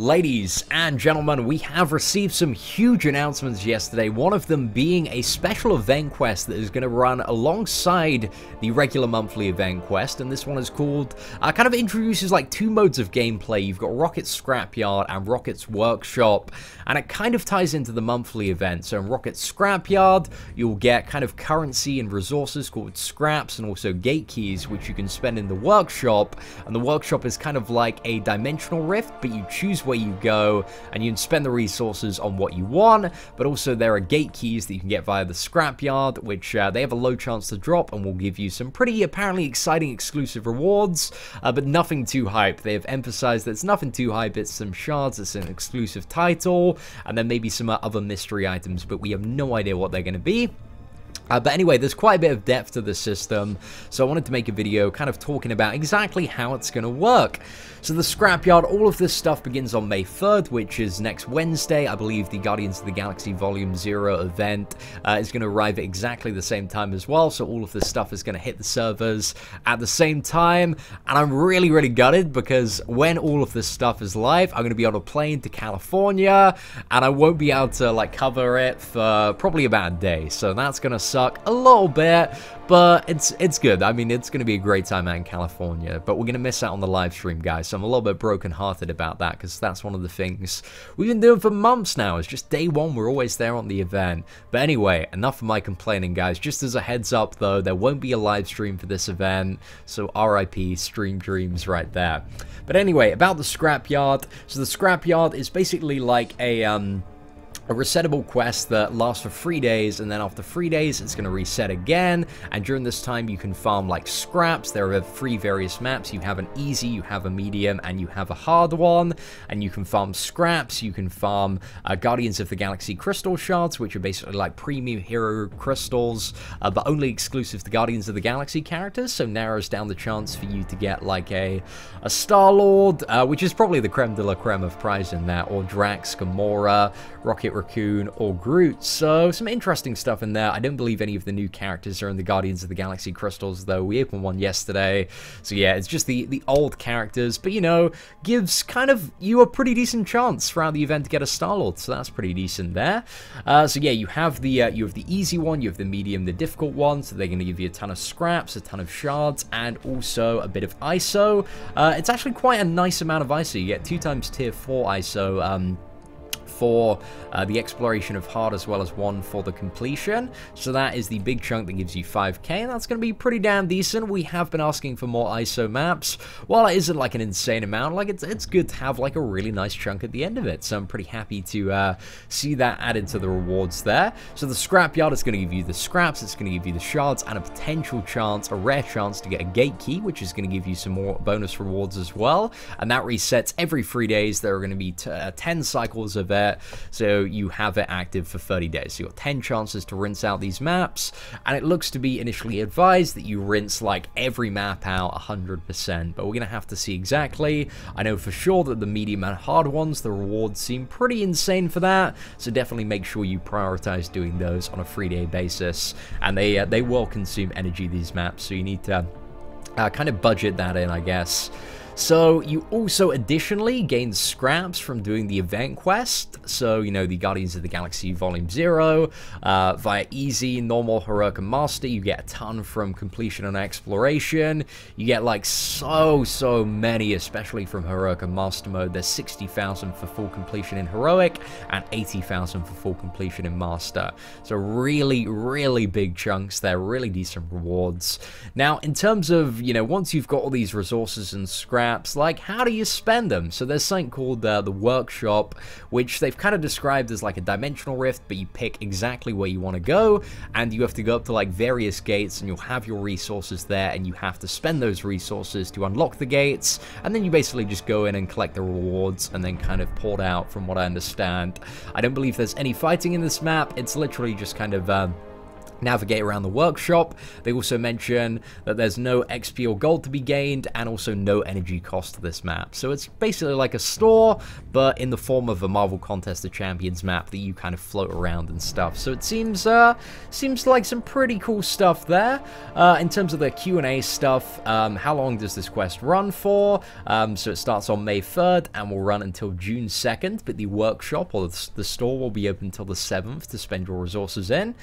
Ladies and gentlemen, we have received some huge announcements yesterday, one of them being a special event quest that is going to run alongside the regular monthly event quest, and this one is called, kind of introduces like two modes of gameplay. You've got Rocket's Scrapyard and Rocket's Workshop, and it kind of ties into the monthly event. So in Rocket's Scrapyard, you'll get kind of currency and resources called scraps, and also gate keys, which you can spend in the workshop, and the workshop is kind of like a dimensional rift, but you choose where you go, and you can spend the resources on what you want, but also there are gate keys that you can get via the Scrapyard, which they have a low chance to drop, and will give you some pretty apparently exciting exclusive rewards, but nothing too hype. They have emphasized that it's nothing too hype, it's some shards, it's an exclusive title, and then maybe some other mystery items, but we have no idea what they're going to be. But anyway, there's quite a bit of depth to the system, so I wanted to make a video kind of talking about exactly how it's going to work. So the Scrapyard, all of this stuff begins on May 3rd, which is next Wednesday. I believe the Guardians of the Galaxy Volume 0 event is going to arrive at exactly the same time as well, so all of this stuff is going to hit the servers at the same time, and I'm really gutted because when all of this stuff is live, I'm going to be on a plane to California, and I won't be able to like cover it for probably about a day, so that's going to suck a little bit, but it's good. I mean, it's going to be a great time out in California, but we're going to miss out on the live stream, guys, so I'm a little bit broken-hearted about that, because that's one of the things we've been doing for months now. It's just day one, we're always there on the event. But anyway, enough of my complaining, guys. Just as a heads up, though, there won't be a live stream for this event, so RIP Stream Dreams right there. But anyway, about the Scrapyard. So the Scrapyard is basically like a resettable quest that lasts for 3 days, and then after 3 days it's going to reset again, and during this time you can farm like scraps. There are 3 various maps. You have an easy, you have a medium, and you have a hard one, and you can farm scraps. You can farm Guardians of the Galaxy crystal shards, which are basically like premium hero crystals, but only exclusive to Guardians of the Galaxy characters, so narrows down the chance for you to get like a Star-Lord, which is probably the creme de la creme of prize in that, or Drax, Gamora, Rocket Raccoon, or Groot. So some interesting stuff in there. I don't believe any of the new characters are in the Guardians of the Galaxy crystals, though. We opened one yesterday, so yeah, it's just the old characters, but you know, gives kind of you a pretty decent chance throughout the event to get a Star-Lord, so that's pretty decent there. So yeah, you have the easy one, you have the medium, the difficult one, so they're going to give you a ton of scraps, a ton of shards, and also a bit of ISO. It's actually quite a nice amount of ISO. You get 2 times tier 4 ISO, for the exploration of hard, as well as 1 for the completion. So that is the big chunk that gives you 5k, and that's going to be pretty damn decent. We have been asking for more ISO maps. While it isn't like an insane amount, like it's good to have like a really nice chunk at the end of it, so I'm pretty happy to see that added to the rewards there. So the Scrapyard is going to give you the scraps, it's going to give you the shards, and a potential chance, a rare chance to get a gate key, which is going to give you some more bonus rewards as well, and that resets every 3 days. There are going to be 10 cycles of it, so you have it active for 30 days. So you've got 10 chances to rinse out these maps, and it looks to be initially advised that you rinse like every map out 100%, but we're going to have to see exactly. I know for sure that the medium and hard ones, the rewards seem pretty insane for that, so definitely make sure you prioritize doing those on a 3-day basis, and they will consume energy, these maps, so you need to kind of budget that in, I guess. So you also additionally gain scraps from doing the event quest. So, you know, the Guardians of the Galaxy Volume 0, via Easy, Normal, Heroic, and Master, you get a ton from completion and exploration. You get like so many, especially from Heroic and Master mode. There's 60,000 for full completion in Heroic, and 80,000 for full completion in Master. So really big chunks there, really decent rewards. Now, in terms of, you know, once you've got all these resources and scraps, like how do you spend them? So there's something called the Workshop, which they've kind of described as like a dimensional rift, but you pick exactly where you want to go, and you have to go up to like various gates, and you'll have your resources there, and you have to spend those resources to unlock the gates, and then you basically just go in and collect the rewards, and then kind of port out, from what I understand. I don't believe there's any fighting in this map. It's literally just kind of navigate around the workshop. They also mention that there's no XP or gold to be gained, and also no energy cost to this map. So it's basically like a store, but in the form of a Marvel Contest of Champions map that you kind of float around and stuff. So it seems like some pretty cool stuff there. In terms of the Q&A stuff, how long does this quest run for? So it starts on May 3rd and will run until June 2nd, but the workshop or the store will be open until the 7th to spend your resources in.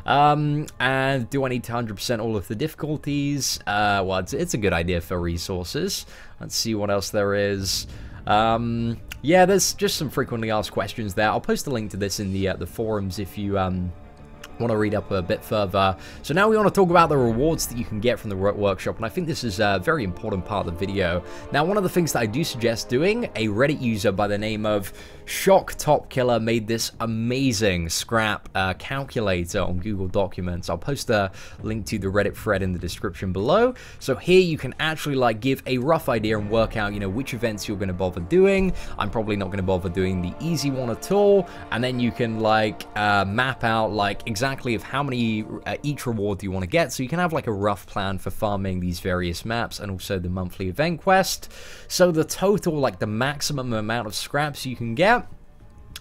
And do I need to 100% all of the difficulties? Well, it's a good idea for resources. Let's see what else there is. Yeah, there's just some frequently asked questions there. I'll post a link to this in the forums if you want to read up a bit further. So now we want to talk about the rewards that you can get from the workshop, and I think this is a very important part of the video. Now, one of the things that I do suggest doing, a Reddit user by the name of Shock Top Killer made this amazing scrap calculator on Google Documents. I'll post a link to the Reddit thread in the description below. So here you can actually like give a rough idea and work out, you know, which events you're going to bother doing. I'm probably not going to bother doing the easy one at all, and then you can like map out like exactly of how many each reward you want to get, so you can have like a rough plan for farming these various maps and also the monthly event quest. So the total, like the maximum amount of scraps you can get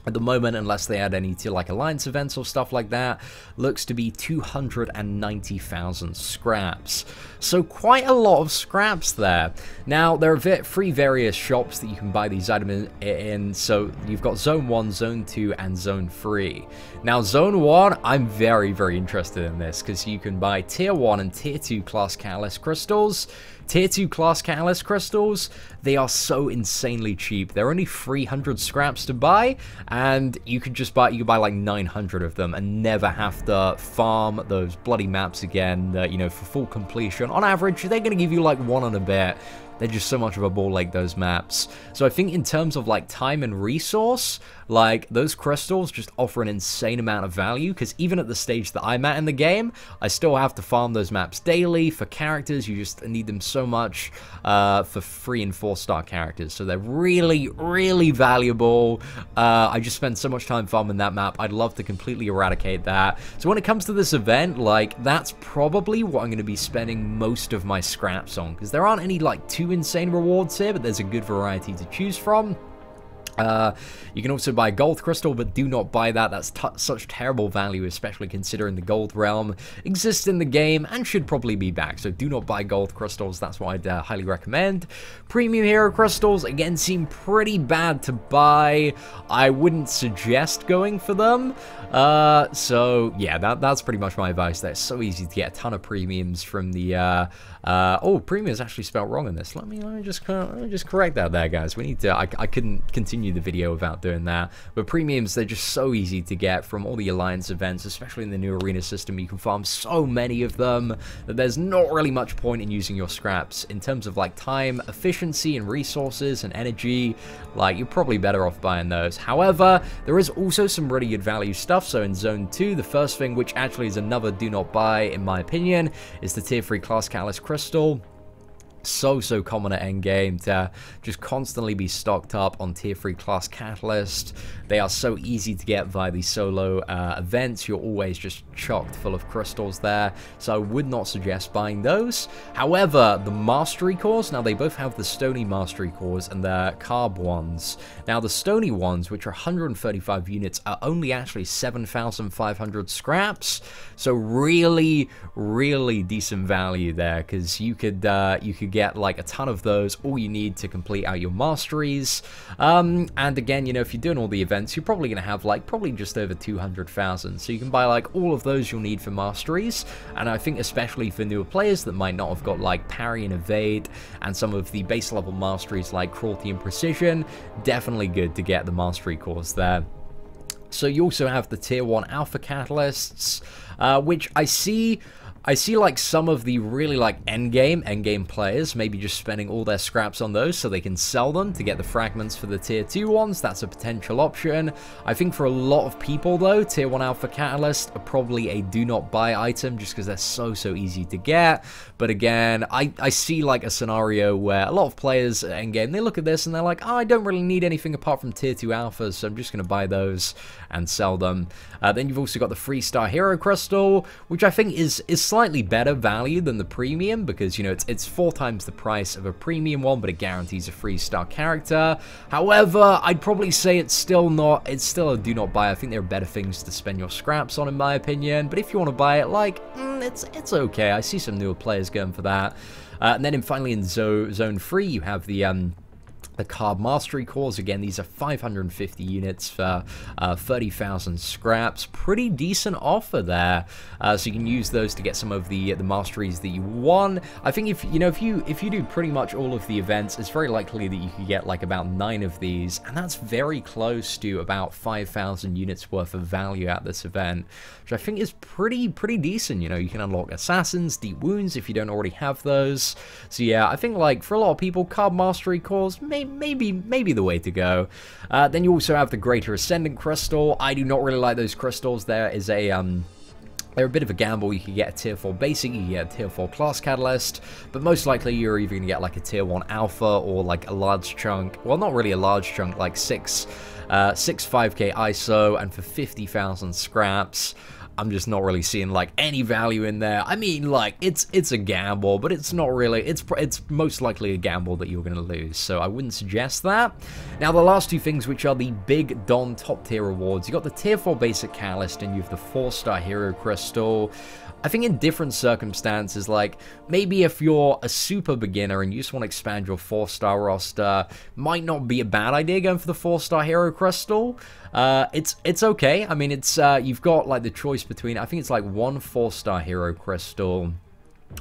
at the moment, unless they add any to like alliance events or stuff like that, looks to be 290,000 scraps. So quite a lot of scraps there. Now, there are three various shops that you can buy these items in. So you've got Zone 1, Zone 2, and Zone 3. Now, Zone 1, I'm very, very interested in this because you can buy Tier 1 and Tier 2 class Catalyst Crystals. Tier 2 class Catalyst Crystals, they are so insanely cheap. They're only 300 scraps to buy, and you could buy like 900 of them and never have to farm those bloody maps again, you know, for full completion. On average, they're going to give you like one and a bit. They're just so much of a ball, like those maps. So I think in terms of like time and resource, like those crystals just offer an insane amount of value, because even at the stage that I'm at in the game, I still have to farm those maps daily. For characters, you just need them so much for 3 and 4 star characters. So they're really, really valuable. I just spend so much time farming that map. I'd love to completely eradicate that. So when it comes to this event, like that's probably what I'm going to be spending most of my scraps on, because there aren't any like too insane rewards here, but there's a good variety to choose from. You can also buy gold crystal, but do not buy that. That's such terrible value, especially considering the gold realm exists in the game and should probably be back. So do not buy gold crystals. That's what I'd highly recommend. Premium hero crystals, again, seem pretty bad to buy. I wouldn't suggest going for them. So yeah, that's pretty much my advice there. It's so easy to get a ton of premiums from the oh, premium is actually spelled wrong in this. Let me just correct that there, guys. We need to. I couldn't continue the video without doing that. But premiums, they're just so easy to get from all the alliance events, especially in the new arena system. You can farm so many of them that there's not really much point in using your scraps. In terms of like time, efficiency, and resources and energy, like you're probably better off buying those. However, there is also some really good value stuff. So in Zone 2, the first thing, which actually is another do not buy in my opinion, is the Tier 3 class Catalyst Crystal. So common at endgame to just constantly be stocked up on Tier 3 class Catalyst. They are so easy to get via the solo events. You're always just chocked full of crystals there, so I would not suggest buying those. However, the Mastery Cores, now they both have the Stony Mastery Cores and the Carb ones. Now the Stony ones, which are 135 units, are only actually 7,500 scraps, so really decent value there, because you could get like a ton of those, all you need to complete out your masteries. And again, you know, if you're doing all the events, you're probably gonna have like probably just over 200,000, so you can buy like all of those you'll need for masteries. And I think especially for newer players that might not have got like parry and evade and some of the base level masteries like cruelty and precision, definitely good to get the mastery cores there. So you also have the Tier 1 Alpha Catalysts, which I see I see like some of the really like endgame players maybe just spending all their scraps on those so they can sell them to get the fragments for the tier 2 ones. That's a potential option. I think for a lot of people though, tier 1 alpha catalyst are probably a do not buy item just because they're so easy to get. But again, I see like a scenario where a lot of players at endgame, they look at this and they're like, oh, I don't really need anything apart from tier 2 alphas, so I'm just going to buy those and sell them. Then you've also got the 3-star hero crystal, which I think is slightly better value than the premium because, you know, it's 4 times the price of a premium one, but it guarantees a 3-star character. However, I'd probably say it's still a do not buy. I think there are better things to spend your scraps on, in my opinion. But if you want to buy it, like, it's okay. I see some newer players going for that. And then finally in Zone 3, you have the Card Mastery cores. Again, these are 550 units for 30,000 scraps. Pretty decent offer there. So you can use those to get some of the masteries that you want. I think if you do pretty much all of the events, it's very likely that you could get like about 9 of these, and that's very close to about 5,000 units worth of value at this event, which I think is pretty decent. You know, you can unlock assassins, deep wounds if you don't already have those. So yeah, I think like for a lot of people, Card Mastery cores maybe the way to go. Then you also have the Greater Ascendant Crystal. I do not really like those crystals. There is they're a bit of a gamble. You can get a tier 4 basic, you can get a tier 4 class catalyst, but most likely you're either going to get like a tier 1 alpha or like a large chunk, well, not really a large chunk, like 6 5k ISO, and for 50,000 scraps. I'm just not really seeing like any value in there. I mean, like it's a gamble, but it's not really. It's most likely a gamble that you're going to lose. So I wouldn't suggest that. Now the last 2 things, which are the big Don top tier rewards, you got the tier 4 basic catalyst and you have the 4-star hero crystal. I think in different circumstances, like maybe if you're a super beginner and you just want to expand your 4-star roster, might not be a bad idea going for the 4-star hero crystal. It's okay. I mean, it's you've got like the choice between, I think it's like 1 4-star hero crystal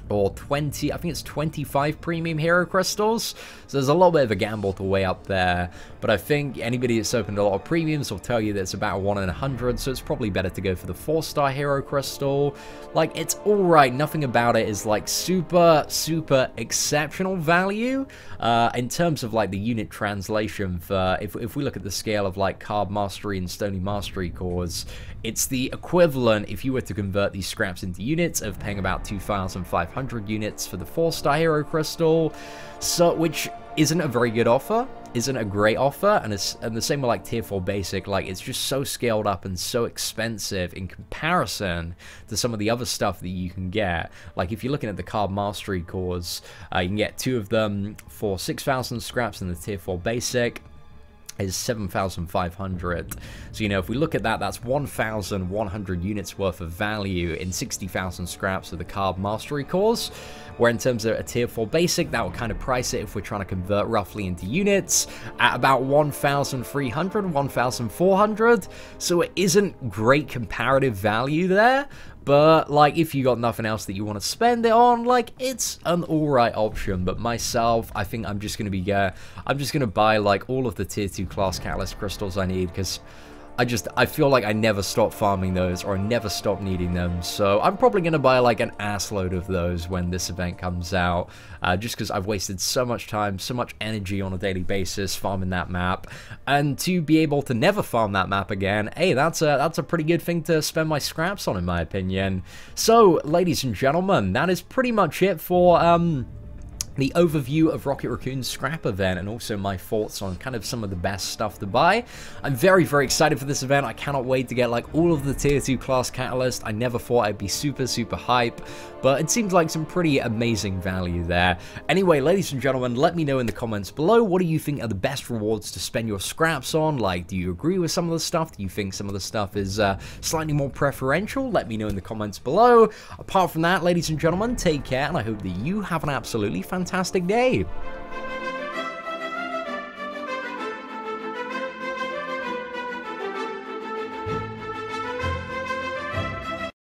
or 20, I think it's 25 premium hero crystals. So there's a little bit of a gamble to weigh up there, but I think anybody that's opened a lot of premiums will tell you that it's about 1 in 100, so it's probably better to go for the 4-star hero crystal. Like, it's alright, nothing about it is like super exceptional value. In terms of like the unit translation for, if we look at the scale of like Card Mastery and Stony Mastery cores, it's the equivalent, if you were to convert these scraps into units, of paying about 2,500 units for the 4-star hero crystal, so which isn't a very good offer, isn't a great offer, and the same with like tier 4 basic. Like, it's just so scaled up and so expensive in comparison to some of the other stuff that you can get. Like, if you're looking at the Card Mastery cores, you can get 2 of them for 6,000 scraps in the tier 4 basic. Is 7,500. So, you know, if we look at that, that's 1,100 units worth of value in 60,000 scraps of the Card Mastery cores, where in terms of a tier 4 basic, that would kind of price it, if we're trying to convert roughly into units, at about 1,300, 1,400. So it isn't great comparative value there. But, like, if you got nothing else that you want to spend it on, like, it's an alright option. But myself, I think I'm just going to buy, like, all of the tier 2 class catalyst crystals I need, because I feel like I never stop farming those, or I never stop needing them. So I'm probably going to buy like an assload of those when this event comes out, just because I've wasted so much time, so much energy on a daily basis farming that map, and to be able to never farm that map again, hey, that's a pretty good thing to spend my scraps on, in my opinion. So, ladies and gentlemen, that is pretty much it for the overview of Rocket Raccoon's scrap event, and also my thoughts on kind of some of the best stuff to buy. I'm very excited for this event. I cannot wait to get like all of the tier 2 class catalyst. I never thought I'd be super hype, but it seems like some pretty amazing value there. Anyway, ladies and gentlemen, let me know in the comments below, what do you think are the best rewards to spend your scraps on? Like, do you agree with some of the stuff? Do you think some of the stuff is slightly more preferential? Let me know in the comments below. Apart from that, ladies and gentlemen, take care, and I hope that you have an absolutely fantastic day.